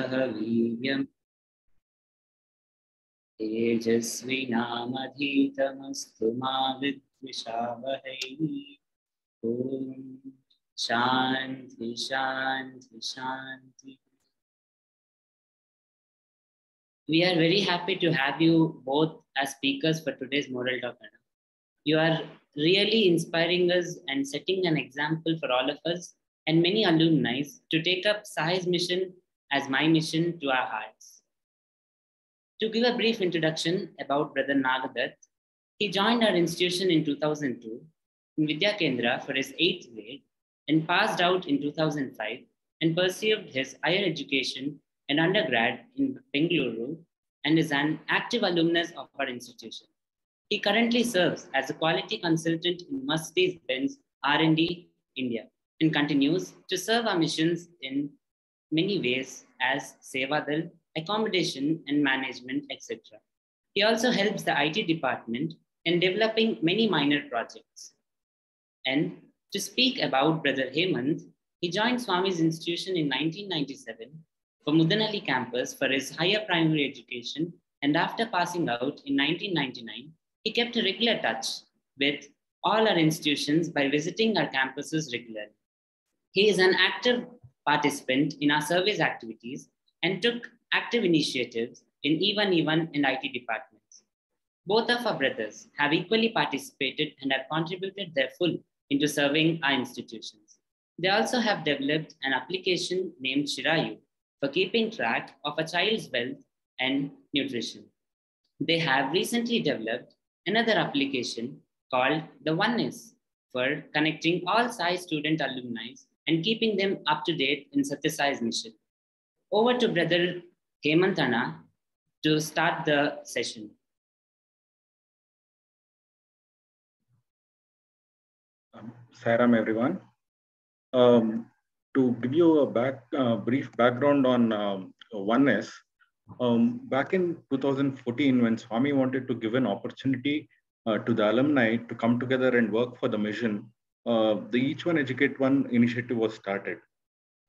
वीर्यम् तेजस्विनामधीतमस्तु मा विद्विषावहै। ॐ शान्ति शान्ति शान्ति. We are very happy to have you both as speakers for today's Moral Talk. You are really inspiring us and setting an example for all of us and many alumni to take up Sai's mission as my mission to our hearts. To give a brief introduction about Brother Nagadatta, he joined our institution in 2002 in Vidya Kendra for his 8th grade and passed out in 2005 and pursued his higher education and undergrad in Bengaluru and is an active alumnus of our institution. He currently serves as a quality consultant in Mercedes-Benz R&D India and continues to serve our missions in many ways as Sevadal, accommodation and management, etc. He also helps the IT department in developing many minor projects. And to speak about Brother Hemanth, he joined Swami's institution in 1997 for Muddenahalli campus for his higher primary education, and after passing out in 1999, he kept a regular touch with all our institutions by visiting our campuses regularly. He is an active participant in our service activities and took active initiatives in Even and IT departments. Both of our brothers have equally participated and have contributed their full into serving our institutions. They also have developed an application named Shirayu for keeping track of a child's wealth and nutrition. They have recently developed another application called the Oneness for connecting all Sai student alumni and keeping them up to date in Sathya Sai's mission. Over to Brother Hemanth to start the session. Sairam, everyone. To give you a brief background on Oneness, back in 2014, when Swami wanted to give an opportunity to the alumni to come together and work for the mission, the Each One Educate One initiative was started,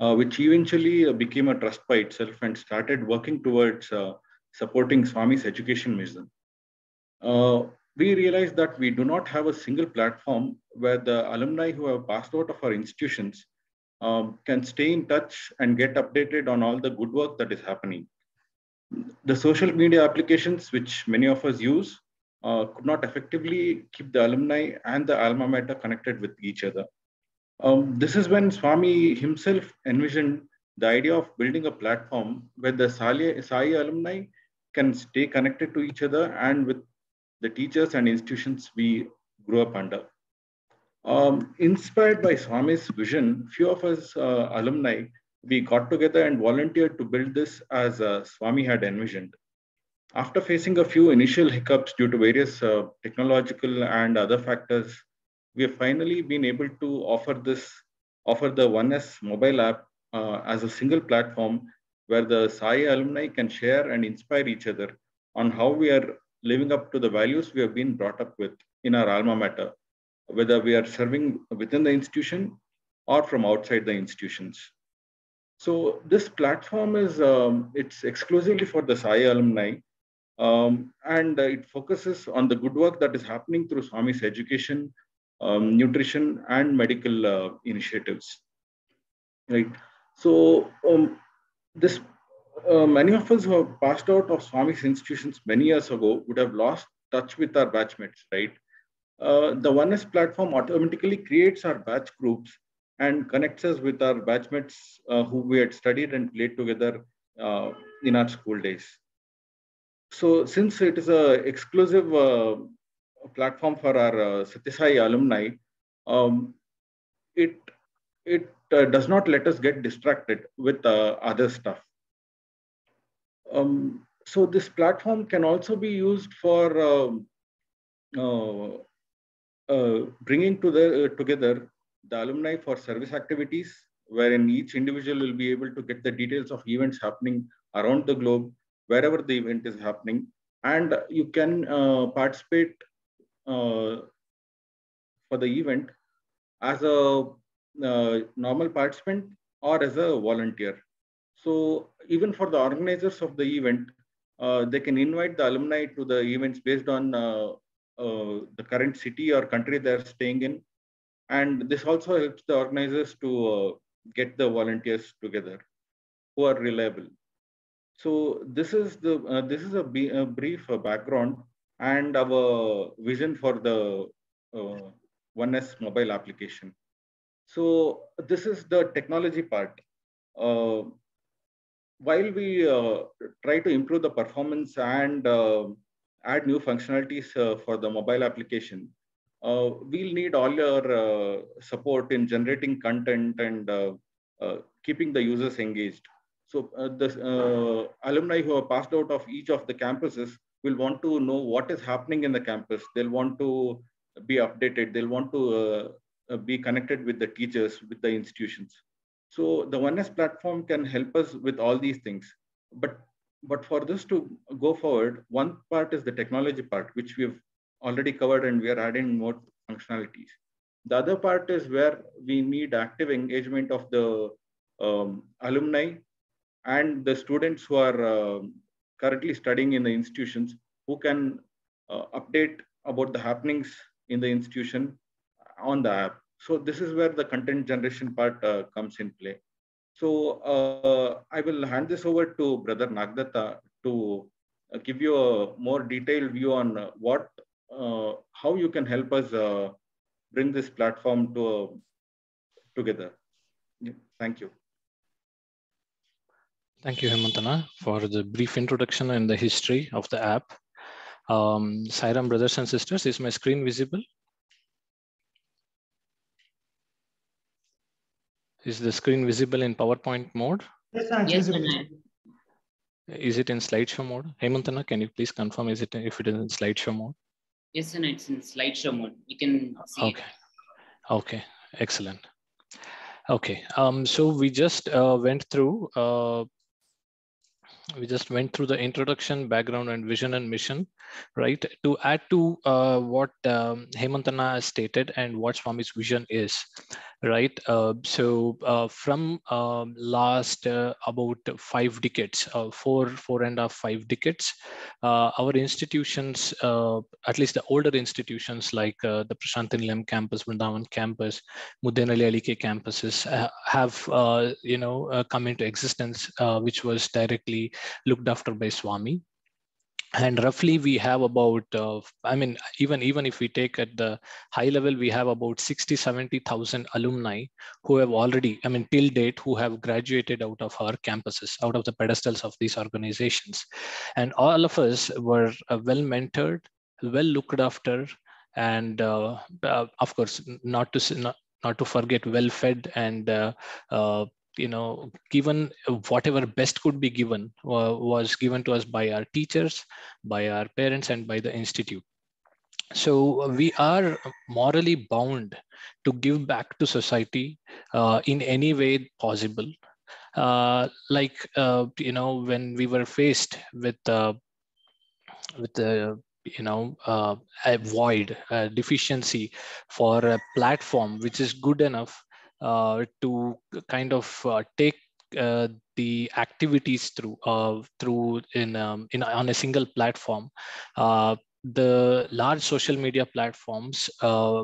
which eventually became a trust by itself and started working towards supporting Swami's education mission. We realized that we do not have a single platform where the alumni who have passed out of our institutions can stay in touch and get updated on all the good work that is happening. The social media applications, which many of us use, could not effectively keep the alumni and the alma mater connected with each other. This is when Swami himself envisioned the idea of building a platform where the Sai alumni can stay connected to each other and with the teachers and institutions we grew up under. Inspired by Swami's vision, few of us alumni, we got together and volunteered to build this as Swami had envisioned. After facing a few initial hiccups due to various technological and other factors, we have finally been able to offer the Oneness mobile app as a single platform where the Sai alumni can share and inspire each other on how we are living up to the values we have been brought up with in our alma mater, whether we are serving within the institution or from outside the institutions. So this platform is it's exclusively for the Sai alumni, and it focuses on the good work that is happening through Swami's education, nutrition, and medical initiatives. Right. So this many of us who have passed out of Swami's institutions many years ago would have lost touch with our batchmates, right? The Oneness platform automatically creates our batch groups and connects us with our batchmates who we had studied and played together in our school days. So since it is an exclusive platform for our Sathya Sai alumni, it does not let us get distracted with other stuff. So this platform can also be used for bringing together the alumni for service activities, wherein each individual will be able to get the details of events happening around the globe, wherever the event is happening, and you can participate for the event as a normal participant or as a volunteer. So even for the organizers of the event, they can invite the alumni to the events based on the current city or country they're staying in. And this also helps the organizers to get the volunteers together who are reliable. So this is a brief background and our vision for the OneS mobile application. So this is the technology part. While we try to improve the performance and add new functionalities for the mobile application, we'll need all your support in generating content and keeping the users engaged. So the alumni who are passed out of each of the campuses will want to know what is happening in the campus. They'll want to be updated. They'll want to be connected with the teachers, with the institutions. So the OneS platform can help us with all these things. But for this to go forward, one part is the technology part, which we've already covered, and we are adding more functionalities. The other part is where we need active engagement of the alumni and the students who are currently studying in the institutions, who can update about the happenings in the institution on the app. So this is where the content generation part comes in play. So I will hand this over to Brother Nagadatta to give you a more detailed view on how you can help us bring this platform together. Yeah, thank you. Thank you, Hemanth, for the brief introduction and the history of the app. Sairam, brothers and sisters, is my screen visible? Is the screen visible in PowerPoint mode? Yes, is it in slideshow mode? Hemanth, can you please confirm if it is in slideshow mode? Yes, and it's in slideshow mode. You can see it. Okay, excellent. Okay, so we just went through the introduction, background, and vision and mission, right? To add to what Hemanth stated and what Swami's vision is, right? From last about 5 decades, 4.5 decades, our institutions, at least the older institutions like the Prashant Nilayam campus, Vrindavan campus, Muddenahalli campuses have come into existence, which was directly looked after by Swami. And roughly we have about, even if we take at the high level, we have about 60,000-70,000 alumni who have already, till date, who have graduated out of our campuses, out of the pedestals of these organizations. And all of us were well mentored, well looked after, and of course, not to forget, well fed and given whatever best could be given was given to us by our teachers, by our parents, and by the institute. So we are morally bound to give back to society in any way possible. When we were faced with a void, a deficiency for a platform which is good enough to kind of take the activities through on a single platform. The large social media platforms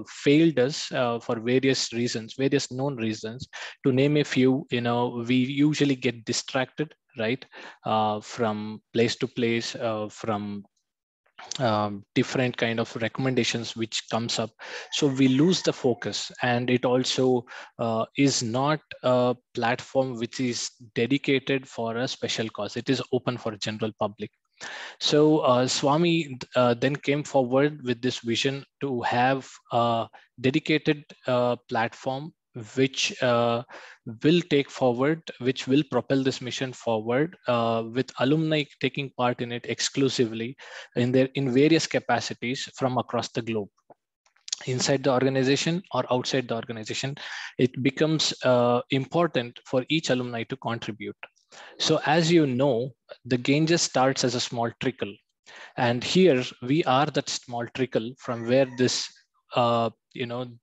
failed us for various reasons, various known reasons. To name a few, we usually get distracted, right, from place to place, from different kind of recommendations which comes up, so we lose the focus. And it also is not a platform which is dedicated for a special cause. It is open for general public. So Swami then came forward with this vision to have a dedicated platform which will take forward, which will propel this mission forward, with alumni taking part in it exclusively in various capacities from across the globe. Inside the organization or outside the organization, it becomes important for each alumni to contribute. So as you know, the gain just starts as a small trickle. And here we are that small trickle from where this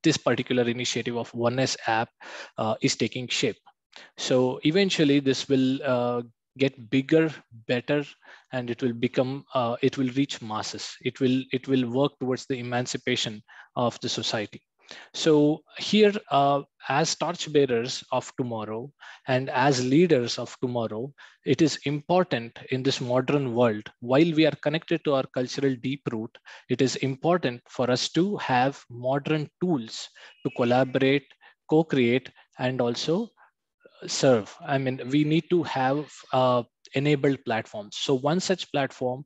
this particular initiative of OneS app is taking shape. So eventually this will get bigger, better, and it will become, it will reach masses. It will work towards the emancipation of the society. So here, as torchbearers of tomorrow and as leaders of tomorrow, it is important in this modern world, while we are connected to our cultural deep root, it is important for us to have modern tools to collaborate, co-create, and also serve. I mean, we need to have enabled platforms. So one such platform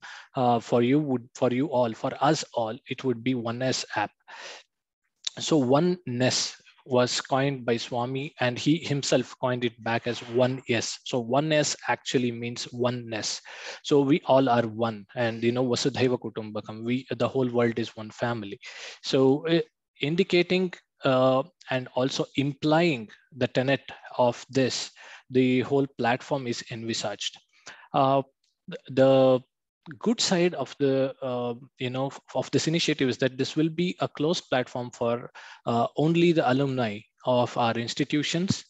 for you all, for us all, it would be Oneness app. So oneness was coined by Swami, and he himself coined it back as one yes. So oneness actually means oneness. So we all are one, and Vasudhaiva Kutumbakam, the whole world is one family. So indicating and also implying the tenet of this, the whole platform is envisaged. The good side of the of this initiative is that this will be a closed platform for only the alumni of our institutions.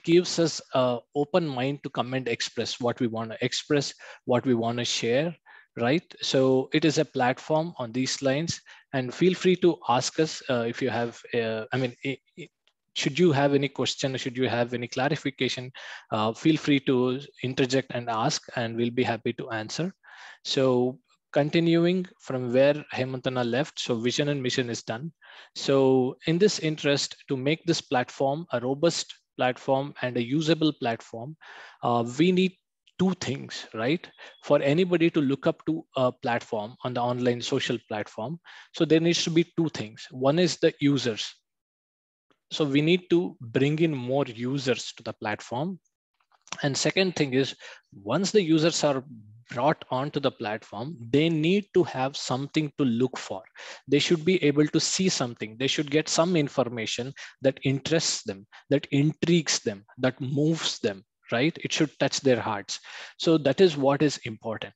Gives us an open mind to come and express what we want to express, what we want to share, right? So it is a platform on these lines, and feel free to ask us if you have should you have any question, should you have any clarification, feel free to interject and ask, and we'll be happy to answer. So continuing from where Hemantana left, so vision and mission is done. So in this interest, to make this platform a robust platform and a usable platform, we need two things, right? For anybody to look up to a platform on the online social platform, so there needs to be two things. One is the users. So we need to bring in more users to the platform. And second thing is, once the users are brought onto the platform, they need to have something to look for. They should be able to see something. They should get some information that interests them, that intrigues them, that moves them, right? It should touch their hearts. So that is what is important.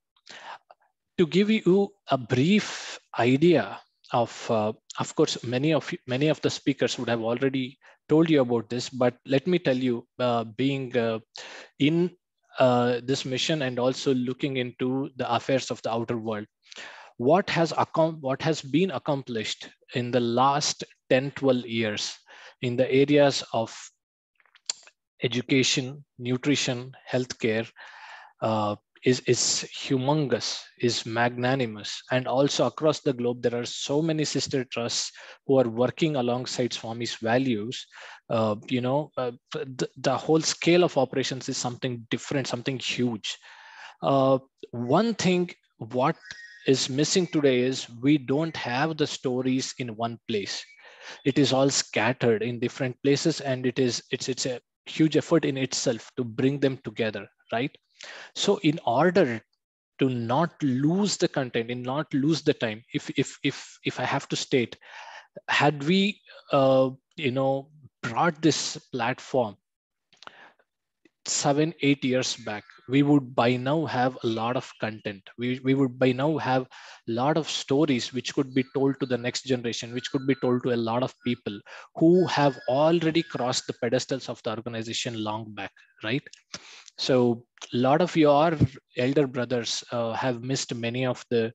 To give you a brief idea of course, many of the speakers would have already told you about this, but let me tell you, being in this mission and also looking into the affairs of the outer world, what has been accomplished in the last 10-12 years in the areas of education, nutrition, healthcare, is humongous, is magnanimous. And also across the globe, there are so many sister trusts who are working alongside Swami's values. The whole scale of operations is something different, something huge. One thing what is missing today is we don't have the stories in one place. It is all scattered in different places, and it's a huge effort in itself to bring them together, right? So in order to not lose the content and not lose the time, if I have to state, had we brought this platform 7-8 years back, we would by now have a lot of content. We would by now have a lot of stories which could be told to the next generation, which could be told to a lot of people who have already crossed the pedestals of the organization long back, right? So a lot of your elder brothers have missed many of the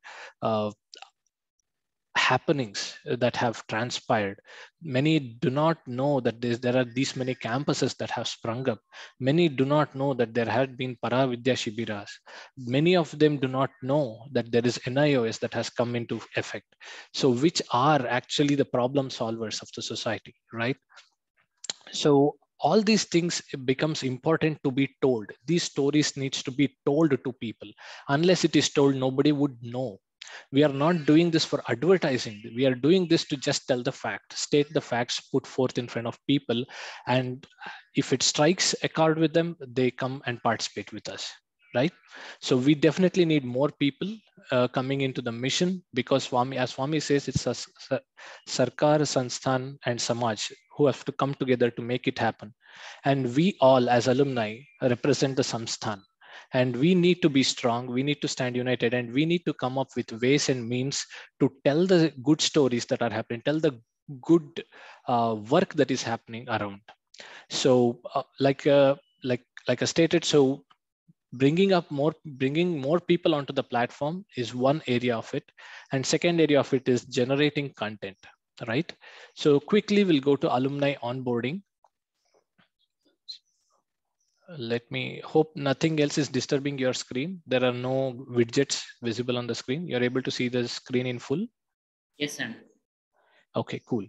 happenings that have transpired. Many do not know that there are these many campuses that have sprung up. Many do not know that there had been Paravidya Shibiras. Many of them do not know that there is NIOS that has come into effect. So which are actually the problem solvers of the society, right? So all these things becomes important to be told. These stories needs to be told to people. Unless it is told, nobody would know. We are not doing this for advertising. We are doing this to just tell the fact, state the facts, put forth in front of people. And if it strikes a chord with them, they come and participate with us, right? So we definitely need more people coming into the mission, because Swami, as Swami says, it's a Sarkar, Sansthan, and Samaj who have to come together to make it happen. And we all as alumni represent the Samsthan. And we need to be strong, we need to stand united, and we need to come up with ways and means to tell the good stories that are happening, tell the good work that is happening around. So like I stated, so bringing more people onto the platform is one area of it, and second area of it is generating content, right? So quickly we'll go to alumni onboarding. Let me hope nothing else is disturbing your screen. There are no widgets visible on the screen. You're able to see the screen in full? Yes, sir. Okay, cool.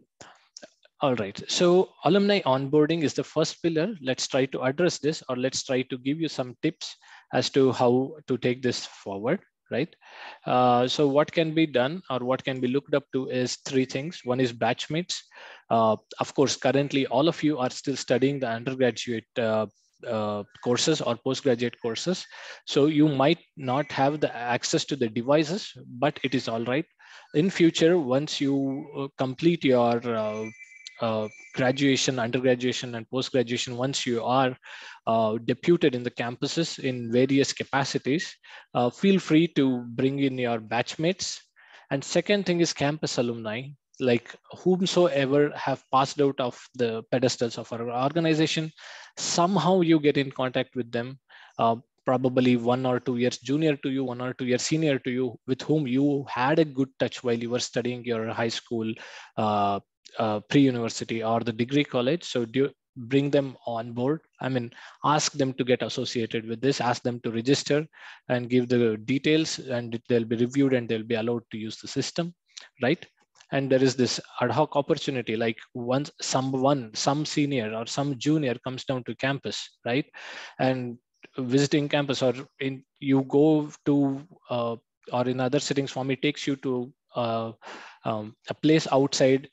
All right, so alumni onboarding is the first pillar. Let's try to address this, or let's try to give you some tips as to how to take this forward, right? So what can be done or what can be looked up to is three things. One is batchmates. Of course, currently all of you are still studying the undergraduate courses or postgraduate courses. So you might not have the access to the devices, but it is all right. In future, once you complete your graduation, undergraduation, and post-graduation, once you are deputed in the campuses in various capacities, feel free to bring in your batchmates. And second thing is campus alumni, like whomsoever have passed out of the pedestals of our organization, somehow you get in contact with them, probably 1 or 2 years junior to you, 1 or 2 years senior to you, with whom you had a good touch while you were studying your high school, pre-university or the degree college. So do bring them on board. I mean, ask them to get associated with this, ask them to register and give the details, and they'll be reviewed and they'll be allowed to use the system, right? And there is this ad hoc opportunity, like once some senior or some junior comes down to campus, right? And visiting campus, or you go to or in other settings, Swami takes you to a place outside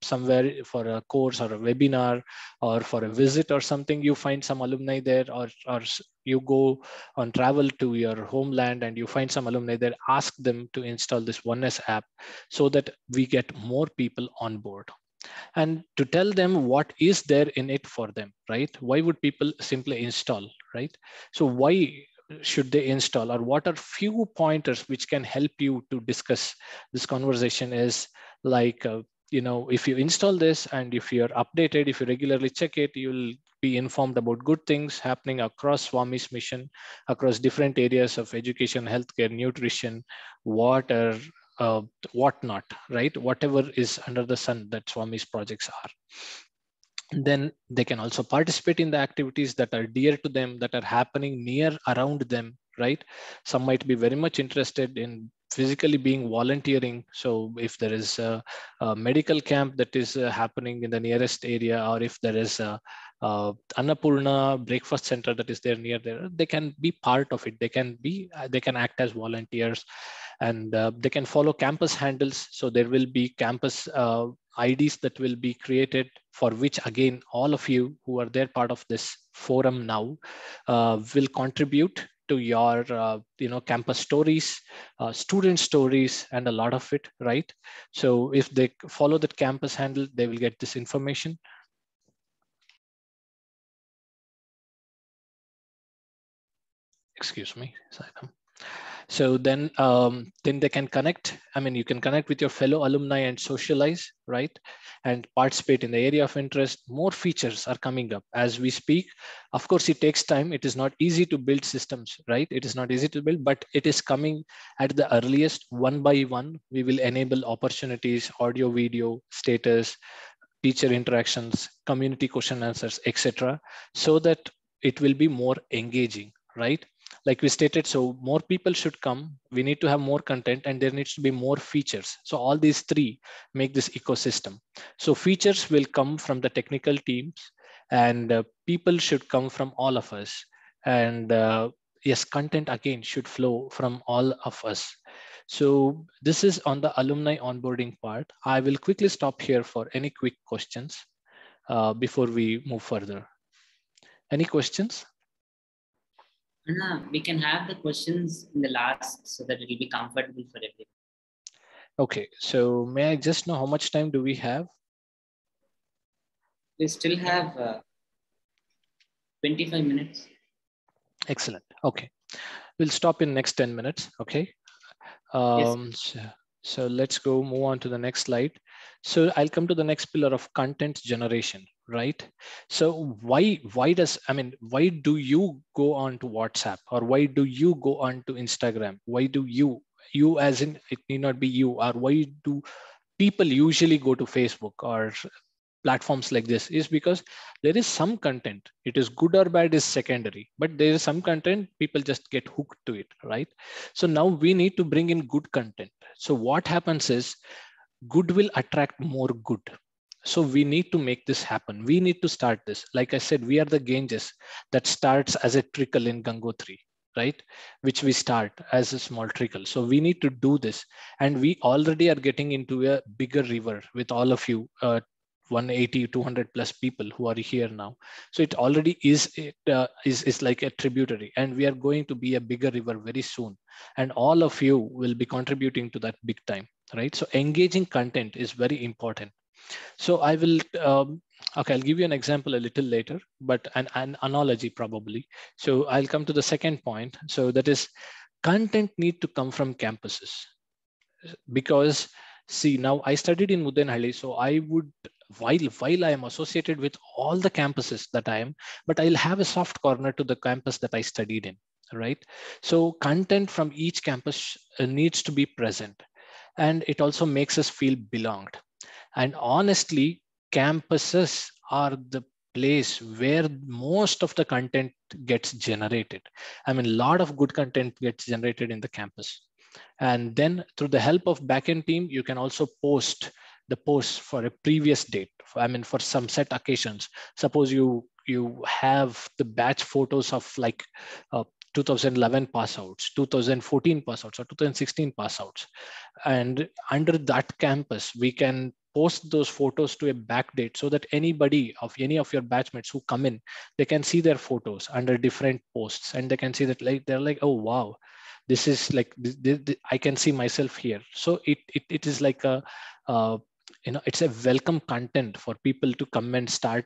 somewhere for a course or a webinar or for a visit or something. You find some alumni there, or you go on travel to your homeland and you find some alumni there. Ask them to install this Oneness app so that we get more people on board, and to tell them what is there in it for them, right? Why would people simply install, right? So why should they install, or what are few pointers which can help you to discuss this conversation is like, if you install this and if you're updated, if you regularly check it, you'll be informed about good things happening across Swami's mission, across different areas of education, healthcare, nutrition, water, whatnot, right? Whatever is under the sun that Swami's projects are. Then they can also participate in the activities that are dear to them, that are happening near around them, right? Some might be very much interested in physically being volunteering. So if there is a medical camp that is happening in the nearest area, or if there is a Annapurna breakfast center that is there near there, they can be part of it. They can act as volunteers, and they can follow campus handles. So there will be campus IDs that will be created, for which again all of you who are there part of this forum now will contribute to your campus stories, student stories, and a lot of it, right? So if they follow that campus handle, they will get this information. Excuse me, Sathya. So then they can connect. I mean, you can connect with your fellow alumni and socialize, right? And participate in the area of interest. More features are coming up as we speak. Of course, it takes time. It is not easy to build systems, right? It is not easy to build, but it is coming at the earliest. One by one, we will enable opportunities, audio, video, status, teacher interactions, community question answers, etc., so that it will be more engaging, right? Like we stated, so more people should come, we need to have more content, and there needs to be more features. So all these three make this ecosystem. So features will come from the technical teams, and people should come from all of us. And yes, content again should flow from all of us. So this is on the alumni onboarding part. I will quickly stop here for any quick questions before we move further. Any questions? Anna, we can have the questions in the last so that it will be comfortable for everyone. Okay, so may I just know how much time do we have? We still have 25 minutes. Excellent. Okay, we'll stop in next 10 minutes. Okay. Yes. So let's go move on to the next slide. So I'll come to the next pillar of content generation, right? So why do you go on to WhatsApp, or why do you go on to Instagram? Why do you as in, it need not be you, or why do people usually go to Facebook or platforms like this? Is because there is some content, it is good or bad is secondary, but there is some content people just get hooked to it, right? So now we need to bring in good content. So what happens is good will attract more good. So we need to make this happen. We need to start this. Like I said, we are the Ganges that starts as a trickle in Gangotri, right? Which we start as a small trickle. So we need to do this. And we already are getting into a bigger river with all of you, 180, 200 plus people who are here now. So it already is like a tributary, and we are going to be a bigger river very soon. And all of you will be contributing to that big time, right? So engaging content is very important. So I will, okay, I'll give you an example a little later, but an analogy probably. So I'll come to the second point. So that is, content need to come from campuses. Because see, now I studied in Muddenahalli, so I would, while I am associated with all the campuses that I am, but I'll have a soft corner to the campus that I studied in, right? So content from each campus needs to be present, and it also makes us feel belonged. And honestly, campuses are the place where most of the content gets generated. I mean, a lot of good content gets generated in the campus. And then through the help of backend team, you can also post the posts for a previous date. I mean, for some set occasions. Suppose you have the batch photos of like 2011 pass outs, 2014 pass outs, or 2016 pass outs. And under that campus, we can post those photos to a back date so that anybody of any of your batchmates who come in, they can see their photos under different posts, and they can see that, like, they're like, oh wow, this is like I can see myself here. So it is like a it's a welcome content for people to come and start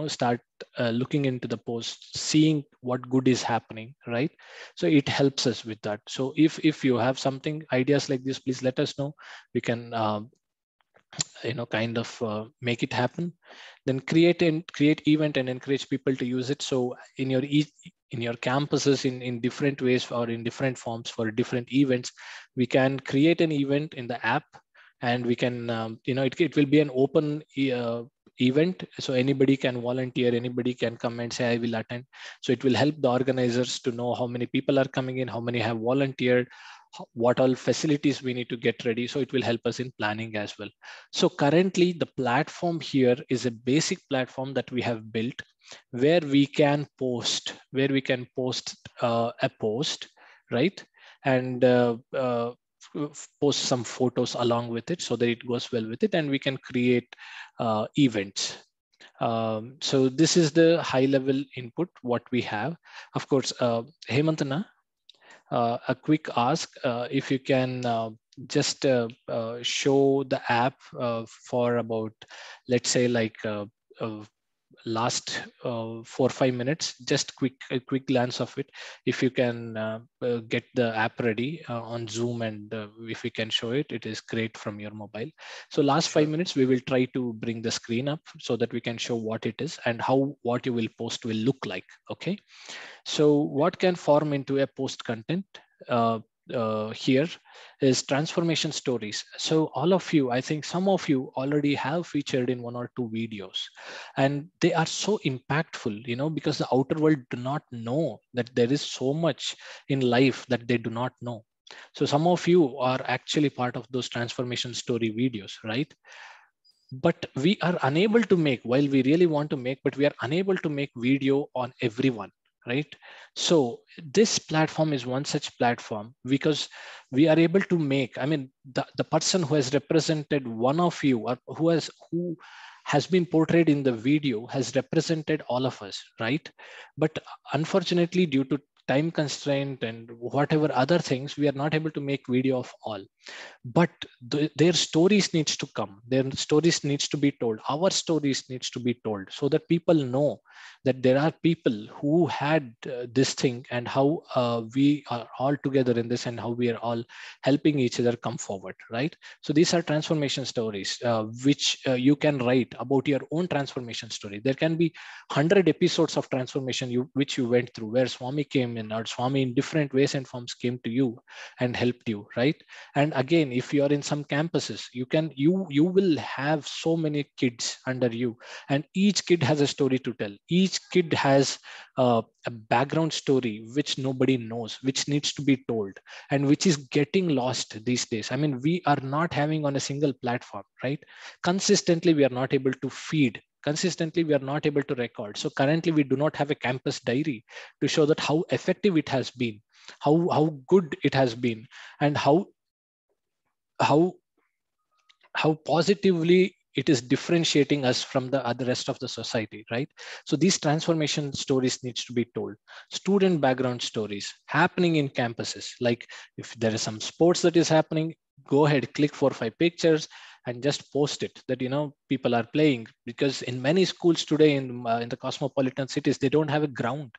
start looking into the post, seeing what good is happening, right? So it helps us with that. So if you have something ideas like this, please let us know. We can kind of make it happen. Then create event and encourage people to use it. So in your campuses, in different ways or in different forms for different events, we can create an event in the app, and we can it will be an open event, so anybody can volunteer, anybody can come and say I will attend. So it will help the organizers to know how many people are coming in, how many have volunteered, what all facilities we need to get ready. So it will help us in planning as well. So currently the platform here is a basic platform that we have built where we can post a post, right? And post some photos along with it so that it goes well with it, and we can create events. So this is the high level input what we have. Of course, Hemanth, a quick ask, if you can just show the app for about, let's say, like last 4 or 5 minutes, just a quick glance of it. If you can get the app ready on Zoom, and if you can show it, it is great from your mobile. So last 5 minutes, we will try to bring the screen up so that we can show what it is and how what you will post will look like. Okay. So what can form into a post content here is transformation stories. So all of you, I think some of you already have featured in 1 or 2 videos, and they are so impactful, because the outer world do not know that there is so much in life that they do not know. So some of you are actually part of those transformation story videos, right? But we are unable to make, while we really want to make, but we are unable to make video on everyone, right? So this platform is one such platform, because we are able to make, I mean, the person who has represented one of you, or who has been portrayed in the video, has represented all of us, right? But unfortunately, due to time constraint and whatever other things, we are not able to make video of all. but their stories needs to come, their stories needs to be told, our stories needs to be told, so that people know that there are people who had this thing, and how we are all together in this, and how we are all helping each other come forward, right? So these are transformation stories which you can write about your own transformation story. There can be 100 episodes of transformation which you went through, where Swami came in, or Swami in different ways and forms came to you and helped you, right? And again, if you are in some campuses, you will have so many kids under you, and each kid has a story to tell. Each kid has a background story which nobody knows, which needs to be told, and which is getting lost these days. I mean, we are not having on a single platform, right? Consistently we are not able to feed, consistently we are not able to record. So currently we do not have a campus diary to show that how effective it has been, how good it has been, and how positively it is differentiating us from the other rest of the society, right? So these transformation stories needs to be told. Student background stories happening in campuses, like if there is some sports that is happening, go ahead, click 4 or 5 pictures and just post it, that people are playing. Because in many schools today in the cosmopolitan cities, they don't have a ground,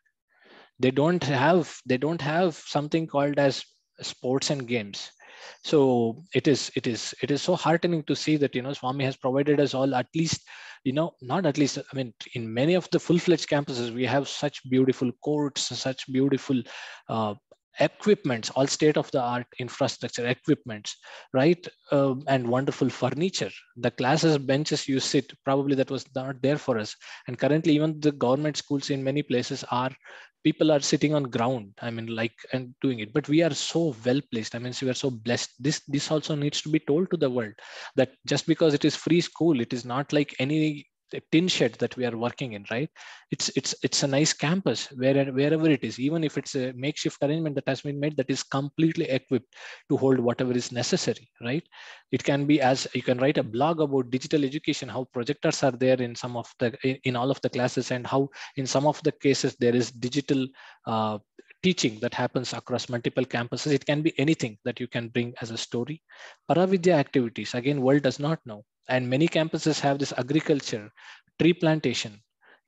they don't have something called as sports and games. So it is so heartening to see that Swami has provided us all, at least, not at least, I mean, in many of the full-fledged campuses we have such beautiful courts, such beautiful equipments, all state of the art infrastructure equipments, right? And wonderful furniture. The classes benches you sit, probably that was not there for us. And currently even the government schools in many places are, people are sitting on ground, I mean, like, and doing it. But we are so well placed, I mean, so we are so blessed. This also needs to be told to the world, that just because it is free school, it is not like any tin shed that we are working in, right? It's a nice campus wherever it is, even if it's a makeshift arrangement that has been made, that is completely equipped to hold whatever is necessary, right? It can be, as you can write a blog about digital education, how projectors are there in some of the in all of the classes, and how in some of the cases there is digital teaching that happens across multiple campuses. It can be anything that you can bring as a story. Paravidya activities, again, world does not know. And many campuses have this agriculture, tree plantation,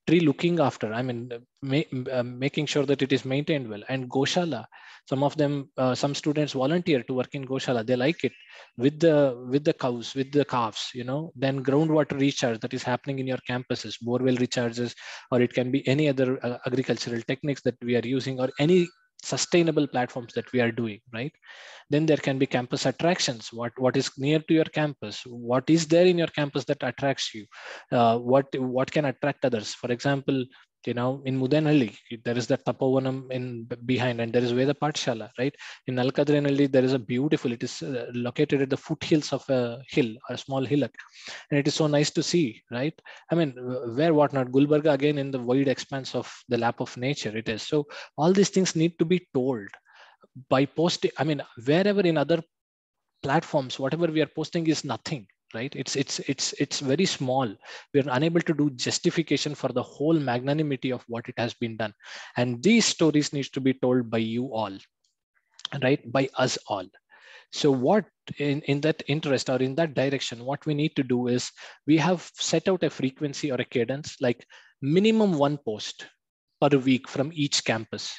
tree looking after, I mean, making sure that it is maintained well. And Goshala, some of them, some students volunteer to work in Goshala. They like it, with the cows, with the calves, then groundwater recharge that is happening in your campuses, borewell recharges, or it can be any other agricultural techniques that we are using, or any sustainable platforms that we are doing, right? Then there can be campus attractions. What is near to your campus, what is there in your campus that attracts you, what can attract others. For example, in Muddenahalli, there is that Tapovanam behind, and there is Veda Pathshala, right? In Nallakadrenahalli, there is a beautiful, it is located at the foothills of a hill, a small hillock, and it is so nice to see, right? I mean, where what not, Gulbarga, again, in the wide expanse of the lap of nature it is. So all these things need to be told by posting. I mean, wherever in other platforms, whatever we are posting is nothing, right? It's very small. We are unable to do justification for the whole magnanimity of what it has been done. And these stories needs to be told by you all, right? By us all. So what, in that interest, or in that direction, what we need to do is, we have set out a frequency or a cadence, like minimum 1 post per week from each campus.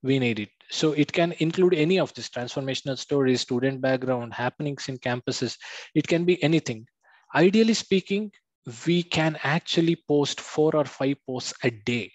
We need it. So it can include any of this transformational stories, student background, happenings in campuses. It can be anything. Ideally speaking, we can actually post 4 or 5 posts a day.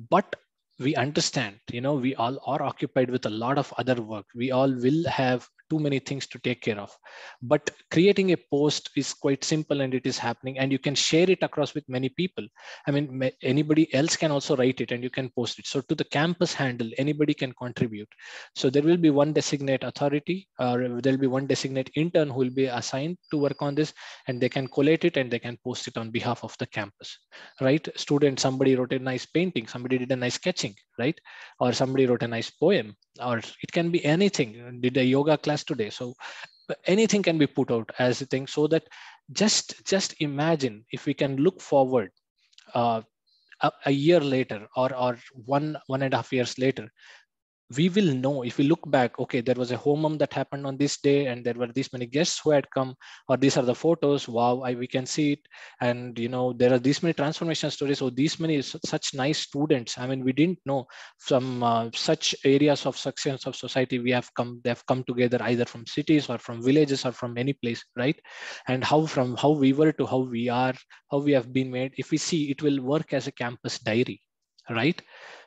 But we understand, we all are occupied with a lot of other work. We all will have too many things to take care of. But creating a post is quite simple, and it is happening, and you can share it across with many people. I mean, anybody else can also write it and you can post it. So to the campus handle, anybody can contribute. So there will be one designate authority, or there will be one designate intern who will be assigned to work on this, and they can collate it and they can post it on behalf of the campus, right? Student, somebody wrote a nice painting, somebody did a nice sketching, right? Or somebody wrote a nice poem, or it can be anything, did a yoga class today. So anything can be put out as a thing, so that just imagine if we can look forward a year later, or 1.5 years later, we will know if we look back, okay, there was a homam that happened on this day and there were these many guests who had come, or these are the photos, wow, we can see it. And there are these many transformation stories, or these many such nice students. I mean, we didn't know from such areas of success of society they have come together, either from cities or from villages or from any place, right? And from how we were to how we are, how we have been made. If we see, it will work as a campus diary, right?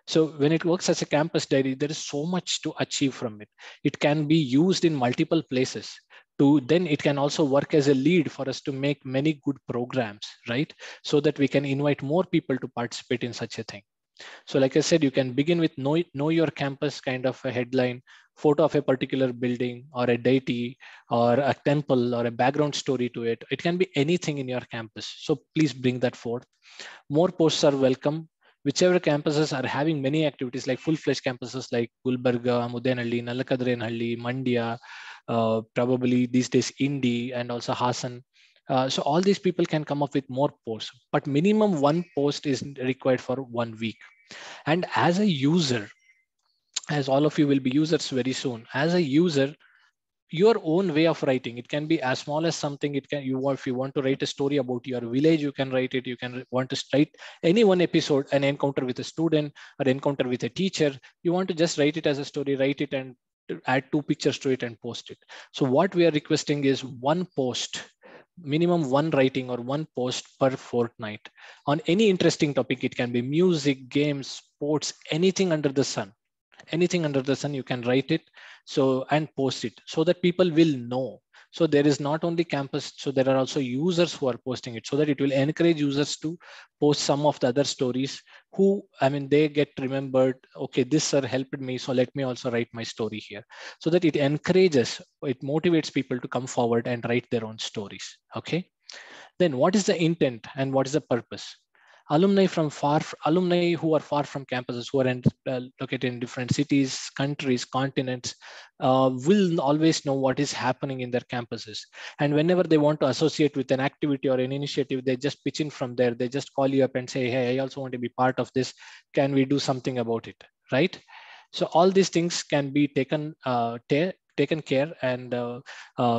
So when it works as a campus diary, there is so much to achieve from it. It can be used in multiple places. Then it can also work as a lead for us to make many good programs, right? So that we can invite more people to participate in such a thing. So like I said, you can begin with know your campus kind of a headline, photo of a particular building or a deity or a temple or a background story to it. It can be anything in your campus. So please bring that forth. More posts are welcome. Whichever campuses are having many activities, like full-fledged campuses like Gulbarga, Muddenahalli, Nallakadrenahalli, Mandya, probably these days Indi, and also Hassan. So all these people can come up with more posts, but minimum one post is required for 1 week. And as a user, as all of you will be users very soon, as a user, your own way of writing, it can be as small as something. It can, if you want to write a story about your village, you can write it. You can want to write any one episode, an encounter with a student or encounter with a teacher. You want to just write it as a story, write it and add 2 pictures to it and post it. So what we are requesting is one post, minimum one writing or one post per fortnight on any interesting topic. It can be music, games, sports, anything under the sun. Anything under the sun, you can write it and post it so that people will know. So there is not only campus, so there are also users who are posting it, so that it will encourage users to post some of the other stories who, I mean, they get remembered. Okay, this sir helped me, so let me also write my story here. So that it encourages, it motivates people to come forward and write their own stories. Okay. Then what is the intent and what is the purpose? Alumni who are far from campuses, who are located in different cities, countries, continents, will always know what is happening in their campuses. And whenever they want to associate with an activity or an initiative, they just pitch in from there. They just call you up and say, hey, I also want to be part of this. Can we do something about it? Right? So all these things can be taken care, and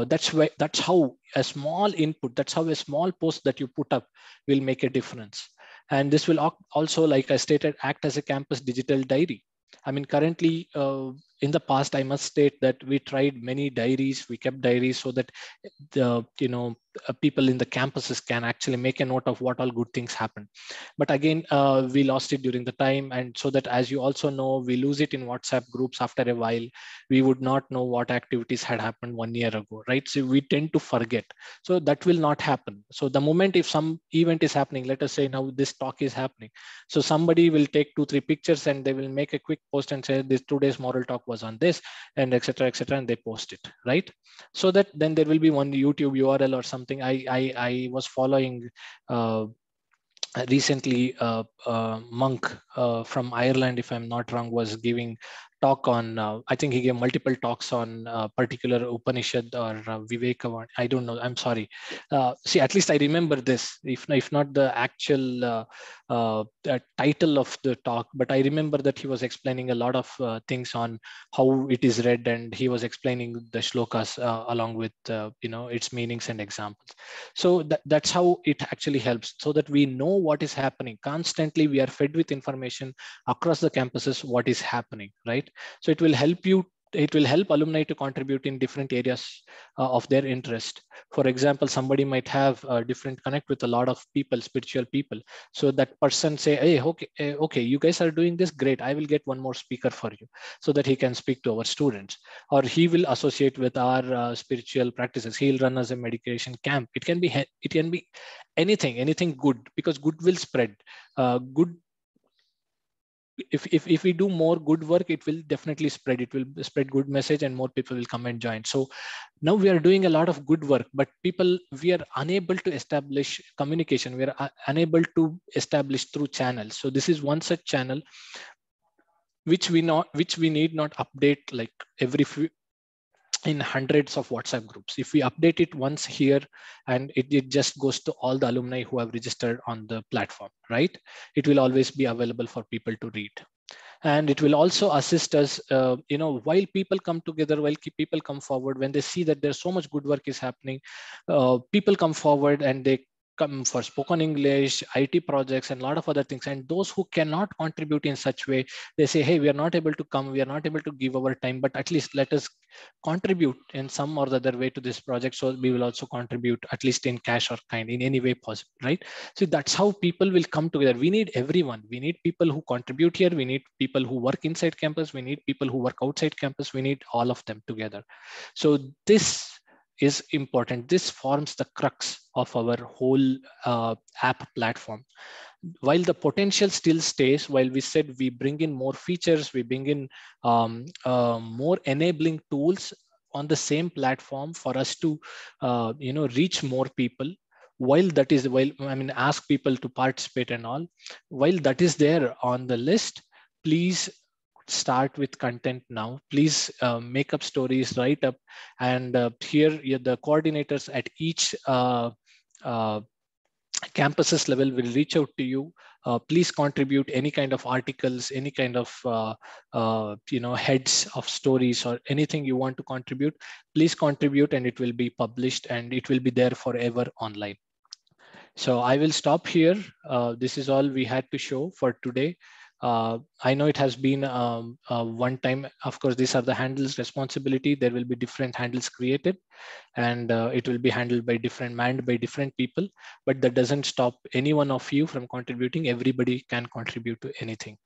that's how a small input, that's how a small post that you put up will make a difference. And this will also, like I stated, act as a campus digital diary. I mean, currently, in the past, I must state that we tried many diaries. We kept diaries so that the people in the campuses can actually make a note of what all good things happen. But again, we lost it during the time, and so that, as you also know, we lose it in WhatsApp groups after a while. We would not know what activities had happened 1 year ago, right? So we tend to forget. So that will not happen. So the moment if some event is happening, let us say now this talk is happening, so somebody will take 2-3 pictures and they will make a quick post and say this today's moral talk was on this, and etc., and they post it, right? So that then there will be one YouTube URL or something. I was following recently monk from Ireland, if I'm not wrong, was giving talk on, I think he gave multiple talks on particular Upanishad or Viveka. I don't know. I'm sorry. See, at least I remember this, if not the actual title of the talk, but I remember that he was explaining a lot of things on how it is read, and he was explaining the shlokas along with its meanings and examples. So that's how it actually helps, so that we know what is happening. Constantly we are fed with information across the campuses, what is happening, right? So it will help alumni to contribute in different areas of their interest. For example, somebody might have a different connect with a lot of people, spiritual people. So that person say, hey, okay, you guys are doing this, great. I will get one more speaker for you, so that he can speak to our students, or he will associate with our spiritual practices. He'll run as a meditation camp. It can be anything good, because good will spread. Good if we do more good work, it will definitely spread. It will spread good message, and more people will come and join. So now we are doing a lot of good work, but we are unable to establish communication. We are unable to establish through channels. So this is one such channel which we need not update like in hundreds of WhatsApp groups. If we update it once here, and it just goes to all the alumni who have registered on the platform, right? It will always be available for people to read. And it will also assist us, while people come together, while people come forward, when they see that there's so much good work is happening, people come forward and they come for spoken English, IT projects, and a lot of other things. And those who cannot contribute in such way, they say, hey, we are not able to come, we are not able to give our time, but at least let us contribute in some or the other way to this project. So we will also contribute, at least in cash or kind, in any way possible, right? So that's how people will come together. We need everyone. We need people who contribute here. We need people who work inside campus. We need people who work outside campus. We need all of them together. So this is important. This forms the crux of our whole app platform. While the potential still stays, while we said we bring in more features, we bring in more enabling tools on the same platform for us to reach more people. While that is, ask people to participate and all, while that is there on the list, please start with content now. Please make up stories, write up, and here the coordinators at each campuses level will reach out to you. Please contribute any kind of articles, any kind of heads of stories, or anything you want to contribute. Please contribute, and it will be published, and it will be there forever online. So I will stop here. This is all we had to show for today. I know it has been one time. Of course, these are the handles responsibility. There will be different handles created, and it will be handled by manned by different people. But that doesn't stop any one of you from contributing. Everybody can contribute to anything.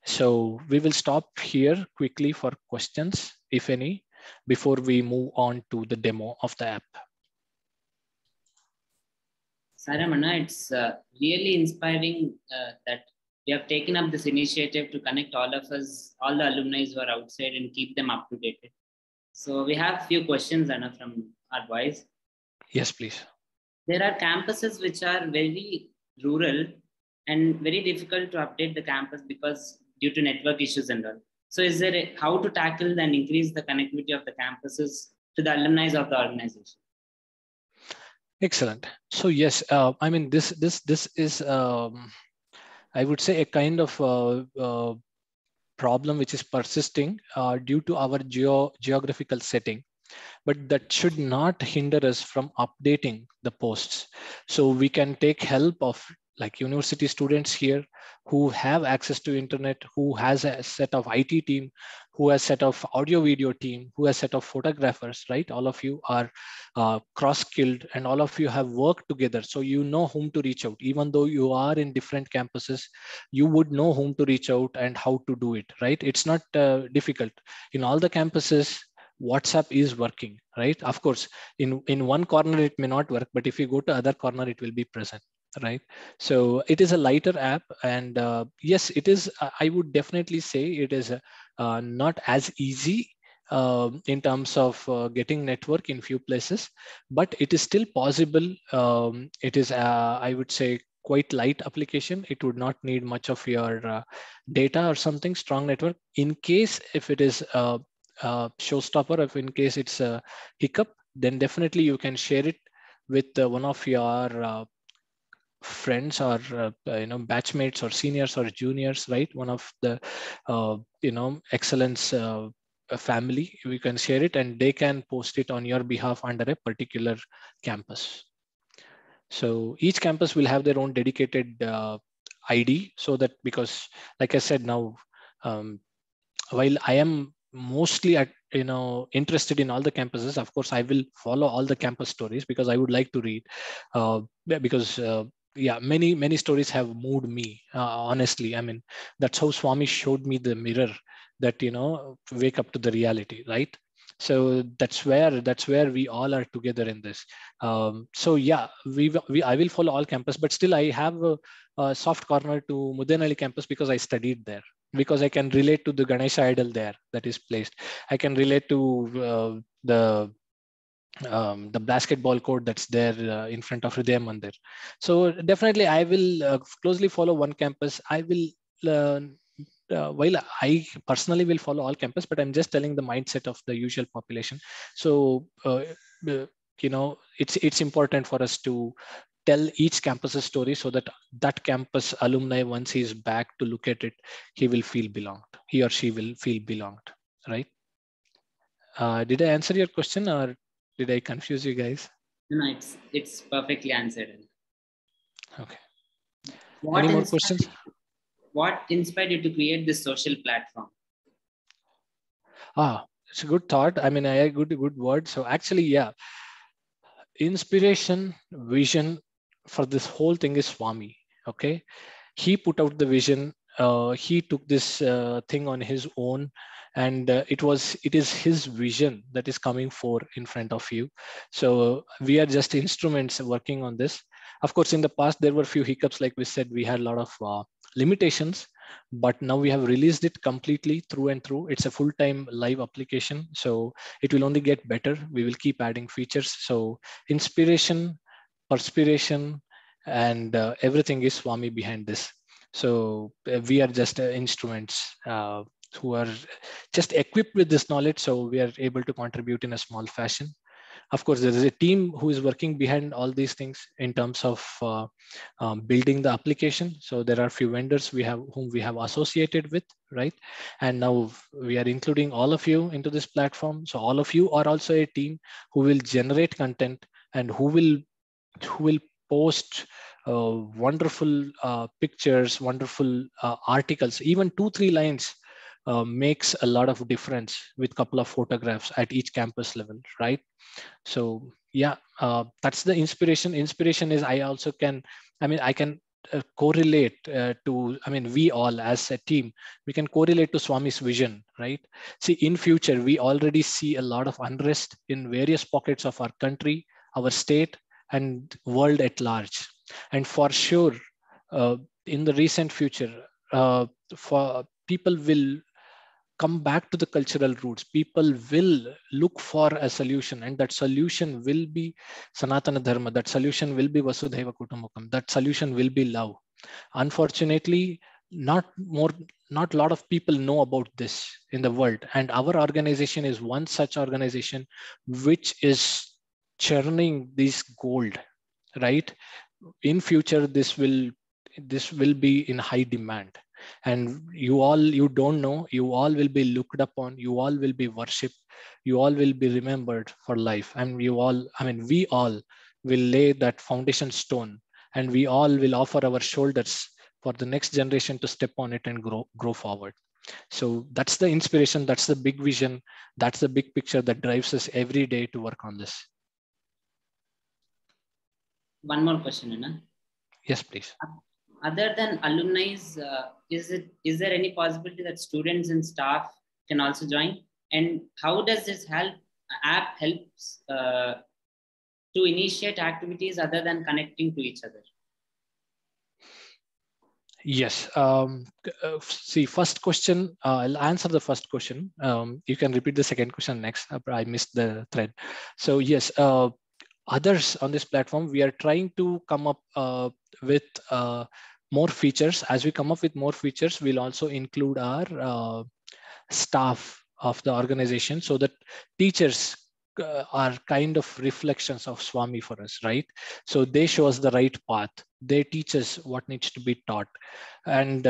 So we will stop here quickly for questions, if any, before we move on to the demo of the app. Saramana, it's really inspiring that you have taken up this initiative to connect all of us, all the alumni who are outside, and keep them up to date. So we have a few questions, Anna, from our boys. Yes, please. There are campuses which are very rural and very difficult to update the campus because due to network issues and all. So is there how to tackle and increase the connectivity of the campuses to the alumni of the organization? Excellent. So yes, this is I would say a kind of problem which is persisting due to our geographical setting, but that should not hinder us from updating the posts. So we can take help of like university students here who have access to internet, who has a set of IT team, who has set of audio video team, who has set of photographers, right? All of you are cross-skilled, and all of you have worked together. So you know whom to reach out. Even though you are in different campuses, you would know whom to reach out and how to do it, right? It's not difficult. In all the campuses, WhatsApp is working, right? Of course, in one corner it may not work, but if you go to other corner, it will be present, right? So it is a lighter app, and yes, it is. I would definitely say it is not as easy in terms of getting network in few places, but it is still possible. It is, I would say, quite light application. It would not need much of your data or something, strong network. In case if it is showstopper, if in case it's a hiccup, then definitely you can share it with one of your friends or batchmates or seniors or juniors, right? One of the excellence family, we can share it, and they can post it on your behalf under a particular campus. So each campus will have their own dedicated ID, so that, because like I said, now while I am mostly interested in all the campuses, of course I will follow all the campus stories because I would like to read, because yeah, many stories have moved me, honestly. I mean, that's how Swami showed me the mirror, that wake up to the reality, right? So that's where we all are together in this. So yeah, I will follow all campus, but still I have a soft corner to Muddenahalli campus because I studied there, because I can relate to the Ganesha idol there that is placed. I can relate to the basketball court that's there in front of Hridaya Mandir. So definitely I will closely follow one campus. I will while I personally will follow all campus, but I'm just telling the mindset of the usual population. So it's important for us to tell each campus's story so that that campus alumni, once he's back to look at it, he will feel belonged. He or she will feel belonged, right? Did I answer your question or did I confuse you guys? No, it's perfectly answered. Okay. What Any more inspired questions? What inspired you to create this social platform? It's a good thought. I mean, a good word. So actually, yeah, inspiration, vision for this whole thing is Swami. Okay, he put out the vision. He took this thing on his own, and it is his vision that is coming for in front of you. So we are just instruments working on this. Of course, in the past there were few hiccups, like we said, we had a lot of limitations, but now we have released it completely through and through. It's a full-time live application, so it will only get better. We will keep adding features. So inspiration, perspiration, and everything is Swami behind this. So we are just instruments who are just equipped with this knowledge, so we are able to contribute in a small fashion. Of course, there is a team who is working behind all these things in terms of building the application. So there are a few vendors we have whom we have associated with, right? And now we are including all of you into this platform. So all of you are also a team who will generate content and who will post wonderful pictures, wonderful articles. Even 2-3 lines makes a lot of difference with couple of photographs at each campus level, right? So yeah, that's the inspiration. Inspiration is I can correlate to, we all as a team, we can correlate to Swami's vision, right? See, in future, we already see a lot of unrest in various pockets of our country, our state, and world at large. And for sure, in the recent future, for people will come back to the cultural roots. People will look for a solution, and that solution will be Sanatana Dharma. That solution will be Vasudhaiva Kutumbakam. That solution will be love. Unfortunately, not a lot of people know about this in the world, and our organization is one such organization which is churning this gold, right? In future, this will be in high demand, and you don't know, you all will be looked upon, you all will be worshipped, you all will be remembered for life, and we all will lay that foundation stone, and we all will offer our shoulders for the next generation to step on it and grow forward. So that's the inspiration, that's the big vision, that's the big picture that drives us every day to work on this. One more question, Anna. Yes, please. Other than alumni, is there any possibility that students and staff can also join? And how does this app helps to initiate activities other than connecting to each other? Yes. See, first question, I'll answer the first question. You can repeat the second question next. I missed the thread. So yes, others on this platform, we are trying to come up with more features. As we come up with more features, we'll also include our staff of the organization, so that teachers are kind of reflections of Swami for us, right? So they show us the right path. They teach us what needs to be taught, and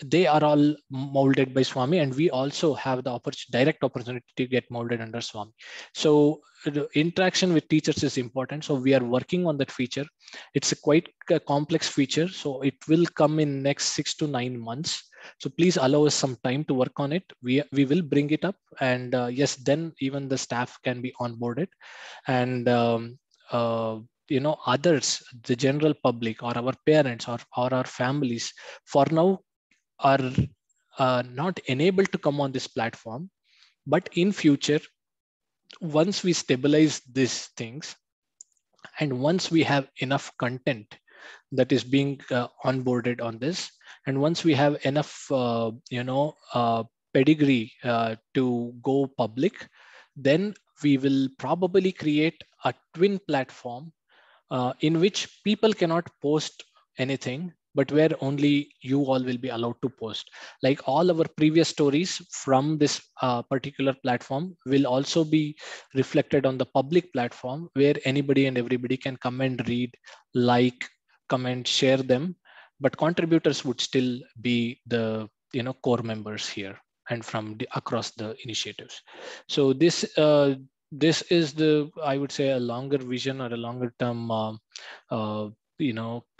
they are all molded by Swami, and we also have the direct opportunity to get molded under Swami. So the interaction with teachers is important. So we are working on that feature. It's a quite complex feature, so it will come in next 6 to 9 months. So please allow us some time to work on it. We will bring it up, and yes, then even the staff can be onboarded, and others, the general public or our parents or our families, for now are not enabled to come on this platform. But in future, once we stabilize these things, and once we have enough content that is being onboarded on this, and once we have enough pedigree to go public, then we will probably create a twin platform in which people cannot post anything, but where only you all will be allowed to post. Like all our previous stories from this particular platform will also be reflected on the public platform, where anybody and everybody can come and read, like, comment, share them, but contributors would still be the core members here and from across the initiatives. So this is the, I would say, a longer vision or a longer term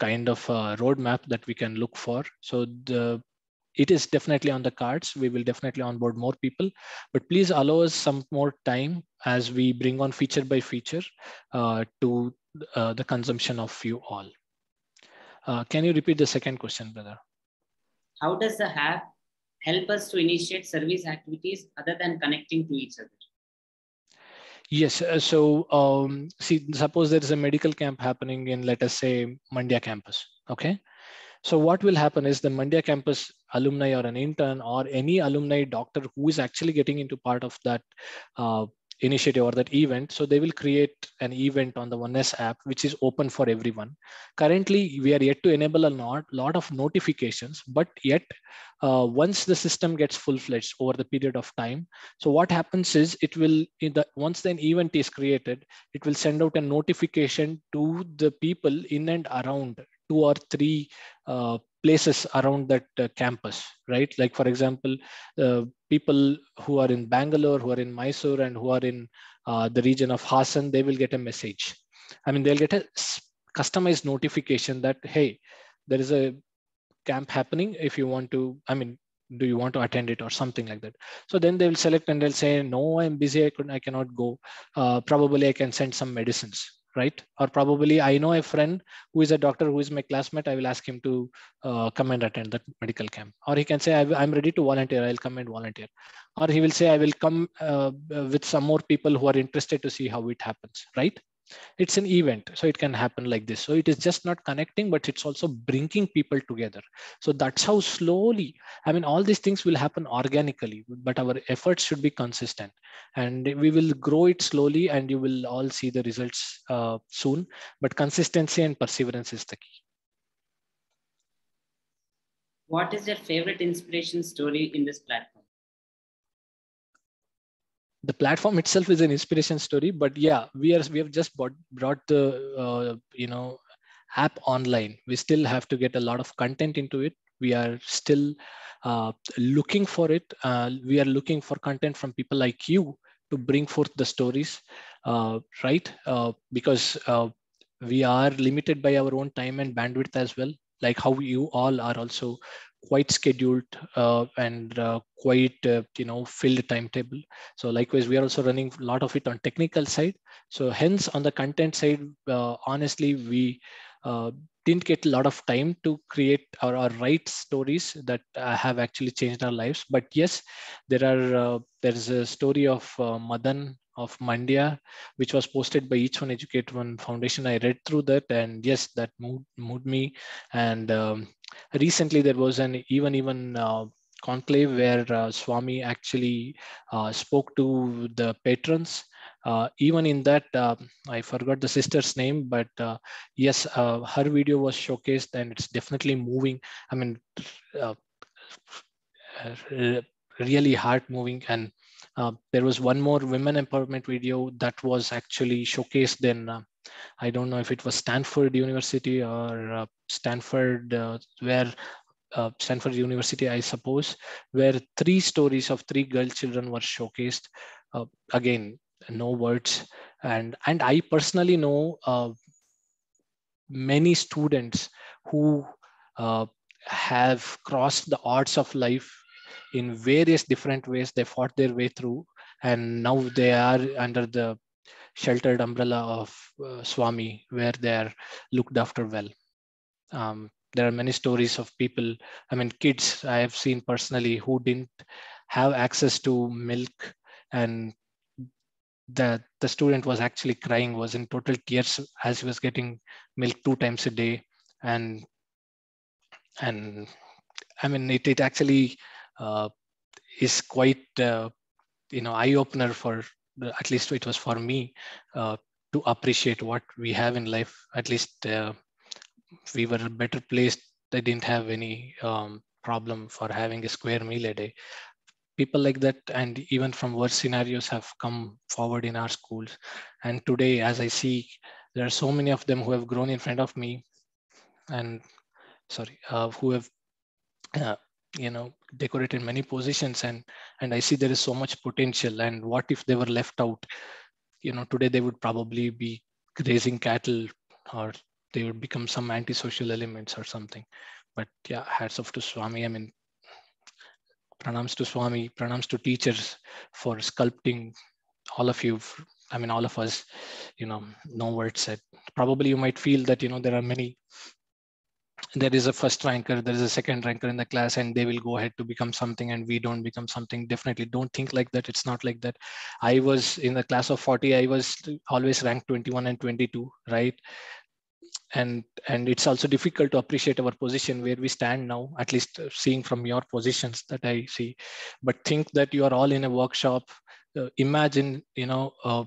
kind of roadmap that we can look for. So it is definitely on the cards. We will definitely onboard more people, but please allow us some more time as we bring on feature by feature to the consumption of you all. Can you repeat the second question, brother? How does the app help us to initiate service activities other than connecting to each other? Yes. See, suppose there is a medical camp happening in, let us say, Mandya campus. Okay. So what will happen is the Mandya campus alumni or an intern or any alumni doctor who is actually getting into part of that initiative or that event. So they will create an event on the Oneness app, which is open for everyone. Currently, we are yet to enable a lot of notifications, but yet once the system gets full-fledged over the period of time, so what happens is it will, once an event is created, it will send out a notification to the people in and around 2 or 3 places around that campus, right? Like, for example, people who are in Bangalore, who are in Mysore, and who are in the region of Hassan, they will get a message. I mean, they'll get a customized notification that, hey, there is a camp happening. If you want to, I mean, do you want to attend it or something like that? So then they will select and they'll say, no, I'm busy, I cannot go. Probably I can send some medicines, right? Or probably I know a friend who is a doctor who is my classmate. I will ask him to come and attend that medical camp. Or he can say, I'm ready to volunteer. I'll come and volunteer. Or he will say, I will come with some more people who are interested to see how it happens, right? It's an event, so it can happen like this. So it is just not connecting, but it's also bringing people together. So that's how slowly, I mean, all these things will happen organically, but our efforts should be consistent, and we will grow it slowly, and you will all see the results soon. But consistency and perseverance is the key. What is your favorite inspiration story in this platform? The platform itself is an inspiration story, but yeah, we have just brought the app online. We still have to get a lot of content into it. We are still looking for it. We are looking for content from people like you to bring forth the stories, right? Because we are limited by our own time and bandwidth as well, like how you all are also quite scheduled and quite filled timetable. So likewise, we are also running a lot of it on technical side. So hence on the content side, honestly, we didn't get a lot of time to create or write stories that have actually changed our lives. But yes, there is a story of Madan of Mandya, which was posted by Each One Educate One Foundation. I read through that, and yes, that moved me. And recently there was an even conclave where Swami actually spoke to the patrons. Even in that, I forgot the sister's name, but yes, her video was showcased, and it's definitely moving. I mean, really heart moving. And there was one more women empowerment video that was actually showcased in I don't know if it was Stanford University or Stanford University, I suppose, where 3 stories of 3 girl children were showcased. Again, no words. And I personally know many students who have crossed the odds of life in various different ways. They fought their way through, and now they are under the sheltered umbrella of Swami, where they are looked after well. There are many stories of people, I mean, kids I have seen personally who didn't have access to milk, and the student was actually crying, was in total tears as he was getting milk 2 times a day. And I mean, it actually is quite eye-opener for, at least it was for me, to appreciate what we have in life. At least we were better placed they didn't have any problem for having a square meal a day. People like that, and even from worse scenarios, have come forward in our schools. And today, as I see, there are so many of them who have grown in front of me, and who have decorated many positions, and I see there is so much potential. And what if they were left out? Today they would probably be grazing cattle, or they would become some antisocial elements or something. But yeah, hats off to Swami. I mean, pranams to Swami, pranams to teachers for sculpting all of you. I mean, all of us, no words said. Probably you might feel that, there are many, there is a first ranker, there is a second ranker in the class, and they will go ahead to become something and we don't become something. Definitely don't think like that. It's not like that. I was in the class of 40, I was always ranked 21 and 22, right? And it's also difficult to appreciate our position where we stand now, at least seeing from your positions that I see. But think that you are all in a workshop. Imagine, a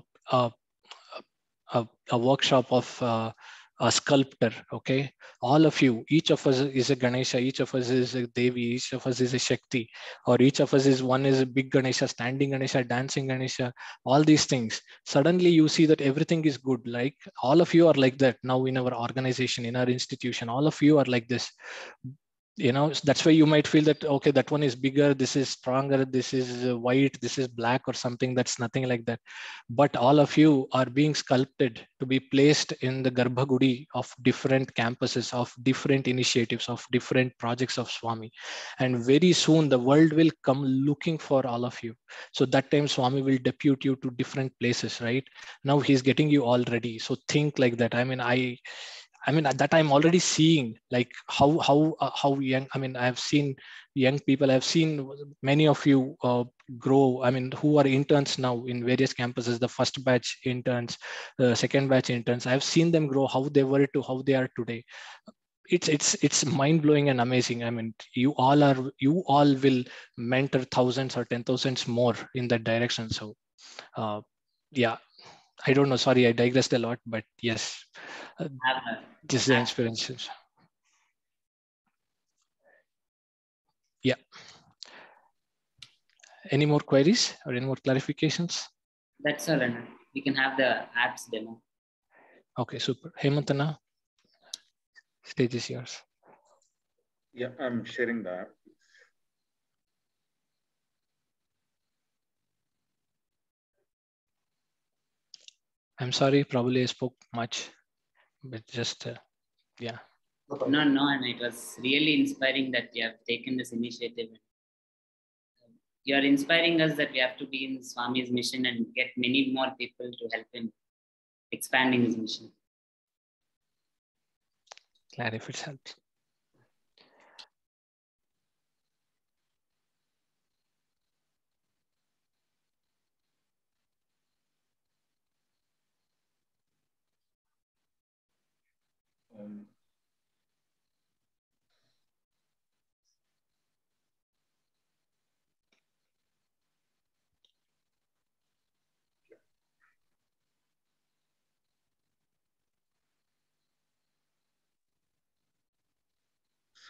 workshop of a sculptor. Okay, all of you, each of us is a Ganesha, each of us is a Devi, each of us is a Shakti, or each of us is one is a big Ganesha, standing Ganesha, dancing Ganesha, all these things. Suddenly you see that everything is good. Like all of you are like that now in our organization, in our institution, all of you are like this. That's why you might feel that, okay, that one is bigger, this is stronger, this is white, this is black or something. That's nothing like that. But all of you are being sculpted to be placed in the Garbhagudi of different campuses, of different initiatives, of different projects of Swami. And very soon the world will come looking for all of you. So that time Swami will depute you to different places, right? Now he's getting you all ready. So think like that. I mean, that I'm already seeing, like how young. I mean, I've seen young people. I've seen many of you grow. I mean, who are interns now in various campuses. The first batch interns, second batch interns. I've seen them grow. How they were to how they are today. It's mind blowing and amazing. I mean, you all will mentor thousands or 10,000s more in that direction. So, yeah. I don't know. Sorry, I digressed a lot, but yes, this is the experience. Yeah. Any more queries or any more clarifications? That's all, Anna. We can have the apps demo. Okay, super. Hemanth, stage is yours. Yeah, I'm sharing the app. I'm sorry, probably I spoke much, but just, yeah. No, and it was really inspiring that you have taken this initiative. You are inspiring us that we have to be in Swami's mission and get many more people to help him expanding his mission. Glad if it helps.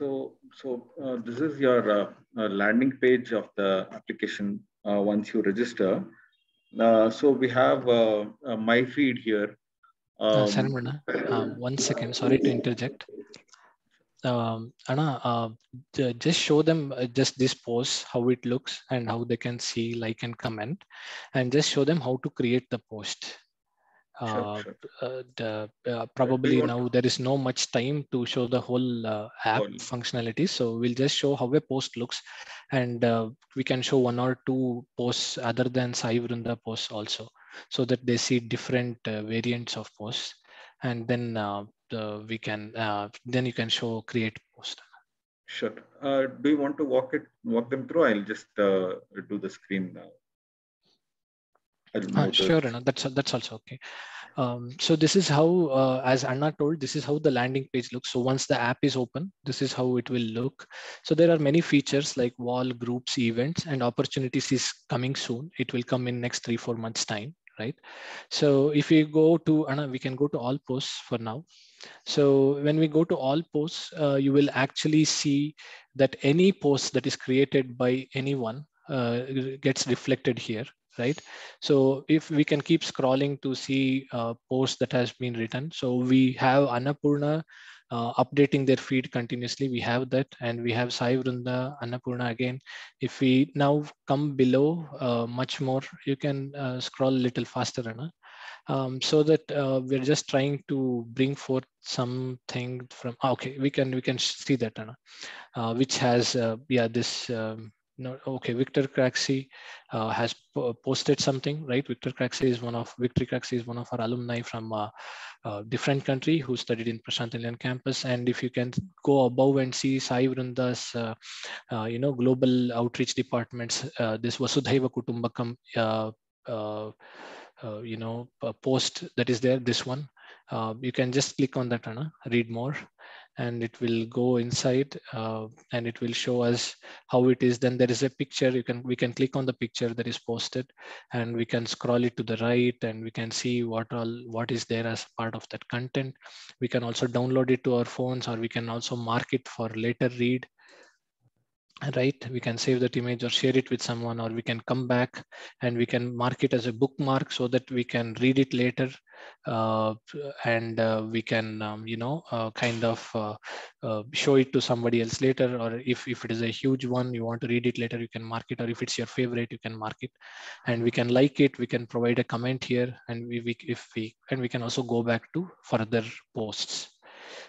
So this is your landing page of the application once you register. So we have my feed here. Saramana, 1 second. Sorry to interject. Anna, just show them just this post, how it looks and how they can see, like, and comment, and just show them how to create the post. Sure. Probably now there is no much time to show the whole app functionality, so we'll just show how a post looks, and we can show 1 or 2 posts other than Sai Vrunda posts also, so that they see different variants of posts, and then we can then you can show create post. Sure. Do you want to walk them through? I'll just do the screen now. Sure, Anna, that's also okay. So this is how, as Anna told, this is how the landing page looks. So once the app is open, this is how it will look. So there are many features like wall, groups, events, and opportunities is coming soon. It will come in next 3-4 months time, right? So if we go to, Anna, we can go to all posts for now. So when we go to all posts, you will actually see that any post that is created by anyone gets reflected here, right? So if we can keep scrolling to see posts that has been written. So we have Annapurna updating their feed continuously. We have that, and we have Sai Vrunda, Annapurna again. If we now come below much more, you can scroll a little faster, Anna. So that we're just trying to bring forth something from, okay, we can see that, Anna, which has yeah, this no, okay, Victor Craxi has posted something, right? Victor Craxi is one of our alumni from different country who studied in Prashant Nillan campus. And if you can go above and see Sai Vrunda's global outreach departments, this Vasudhaiva Kutumbakam post that is there, this one, you can just click on that, Anna, read more, and it will go inside and it will show us how it is. Then there is a picture. We can click on the picture that is posted, and we can scroll it to the right, and we can see what is there as part of that content. We can also download it to our phones, or we can also mark it for later read. Right, we can save that image or share it with someone, or we can come back and we can mark it as a bookmark so that we can read it later, and we can kind of show it to somebody else later. Or if it is a huge one, you want to read it later, you can mark it. Or if it's your favorite, you can mark it, and we can like it. We can provide a comment here, and we can also go back to further posts.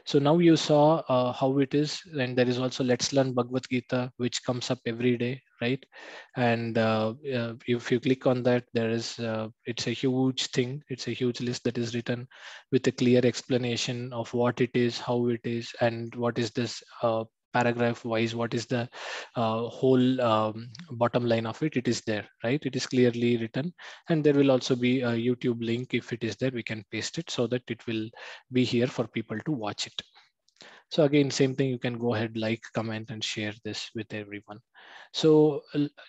So now you saw how it is, and there is also Let's Learn Bhagavad Gita, which comes up every day, right? And if you click on that, there is it's a huge thing. It's a huge list that is written with a clear explanation of what it is, how it is, and what is this paragraph wise, what is the whole bottom line of it. It is there, right? It is clearly written, and there will also be a YouTube link. If it is there, we can paste it so that it will be here for people to watch it. So again, same thing, you can go ahead, like, comment, and share this with everyone. So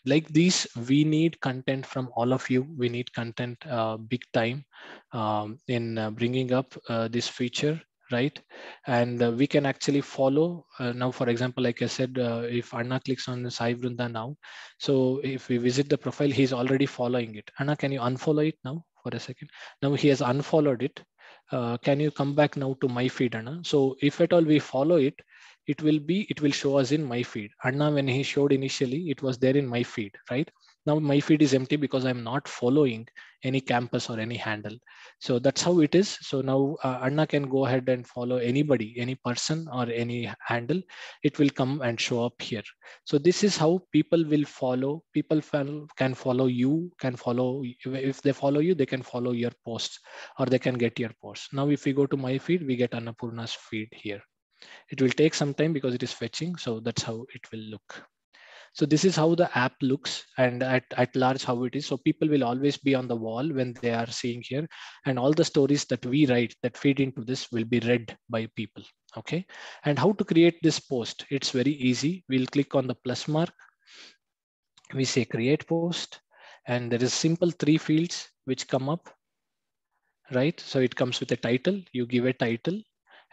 like these, we need content from all of you. We need content big time in bringing up this feature, right? And we can actually follow now. For example, like I said, if Anna clicks on Sai Vrunda now, so if we visit the profile, he's already following it. Anna, can you unfollow it now for a second? Now he has unfollowed it. Can you come back now to my feed, Anna? So if at all we follow it, it will show us in my feed. Anna, when he showed initially, it was there in my feed, right? Now my feed is empty because I'm not following any campus or any handle. So that's how it is. So now Anna can go ahead and follow anybody, any person or any handle. It will come and show up here. So this is how people will follow. People can follow you, can follow. If they follow you, they can follow your posts, or they can get your posts. Now, if we go to my feed, we get Annapurna's feed here. It will take some time because it is fetching. So that's how it will look. So this is how the app looks, and at large how it is. So people will always be on the wall when they are seeing here, and all the stories that we write that feed into this will be read by people. Okay. And how to create this post? It's very easy. We'll click on the plus mark. We say create post, and there is simple 3 fields which come up, right? So it comes with a title. You give a title,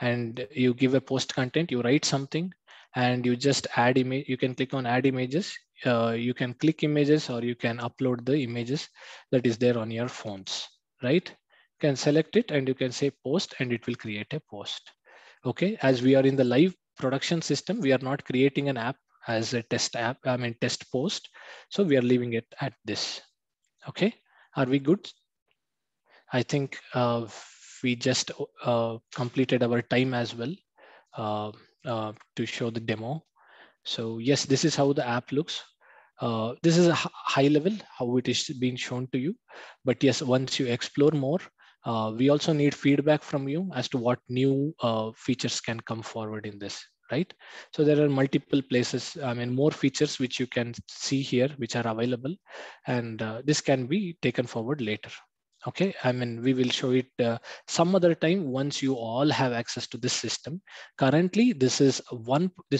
and you give a post content. You write something, and you just add image. You can click on add images. You can click images, or you can upload the images that is there on your phones, right? You can select it, and you can say post, and it will create a post. Okay. As we are in the live production system, we are not creating an app as a test app, test post. So we are leaving it at this. Okay. Are we good? I think we just completed our time as well to show the demo. So yes, this is how the app looks. This is a high level, how it is being shown to you. But yes, once you explore more, we also need feedback from you as to what new features can come forward in this, right? So there are multiple places, more features which you can see here, which are available, and this can be taken forward later. Okay, we will show it some other time once you all have access to this system. Currently, this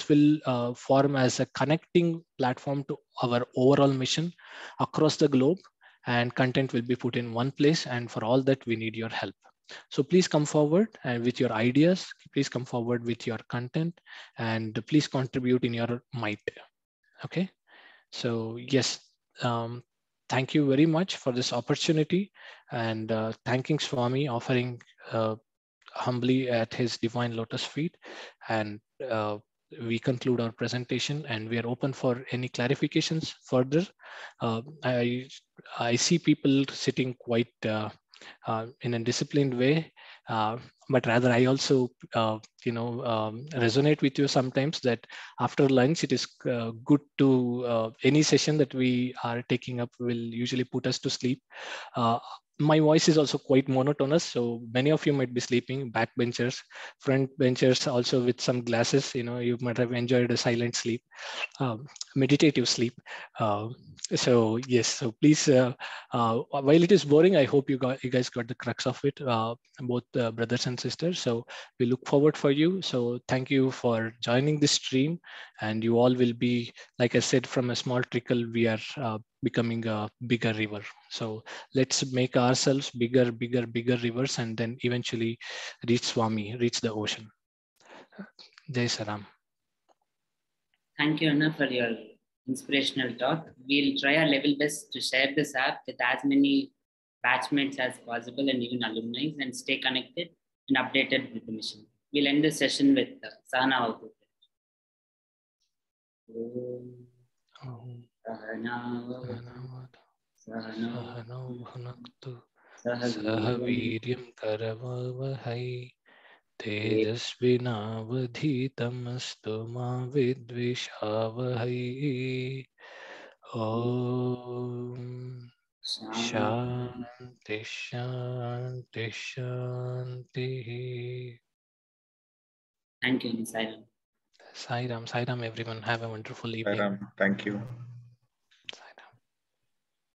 will form as a connecting platform to our overall mission across the globe. and content will be put in one place. And for all that, we need your help. So please come forward and with your ideas, please come forward with your content, and please contribute in your might. Okay. So yes, thank you very much for this opportunity, and thanking Swami, offering humbly at his divine lotus feet. And we conclude our presentation, and we are open for any clarifications further. I see people sitting quite in a disciplined way, but rather I also resonate with you sometimes that after lunch it is good to any session that we are taking up will usually put us to sleep. My voice is also quite monotonous, so many of you might be sleeping, backbenchers, front benchers also with some glasses, you might have enjoyed a silent sleep, meditative sleep. So yes, so please, while it is boring, I hope you guys got the crux of it, both brothers and sisters. So we look forward for you. So thank you for joining this stream, and you all will be, like I said, from a small trickle, we are becoming a bigger river. So let's make ourselves bigger rivers, and then eventually reach Swami, reach the ocean. Jai Saram. Thank you, Anna, for your inspirational talk. We'll try our level best to share this app with as many batchmates as possible and even alumni, and stay connected and updated with the mission. We'll end the session with Sahana Avadut. Sahaviryam karavavahai tejasvinavadhitamastu ma vidvishavahai. Om Shanti Shanti Shanti. Thank you, Sairam. Sairam, everyone. Have a wonderful evening. Thank you.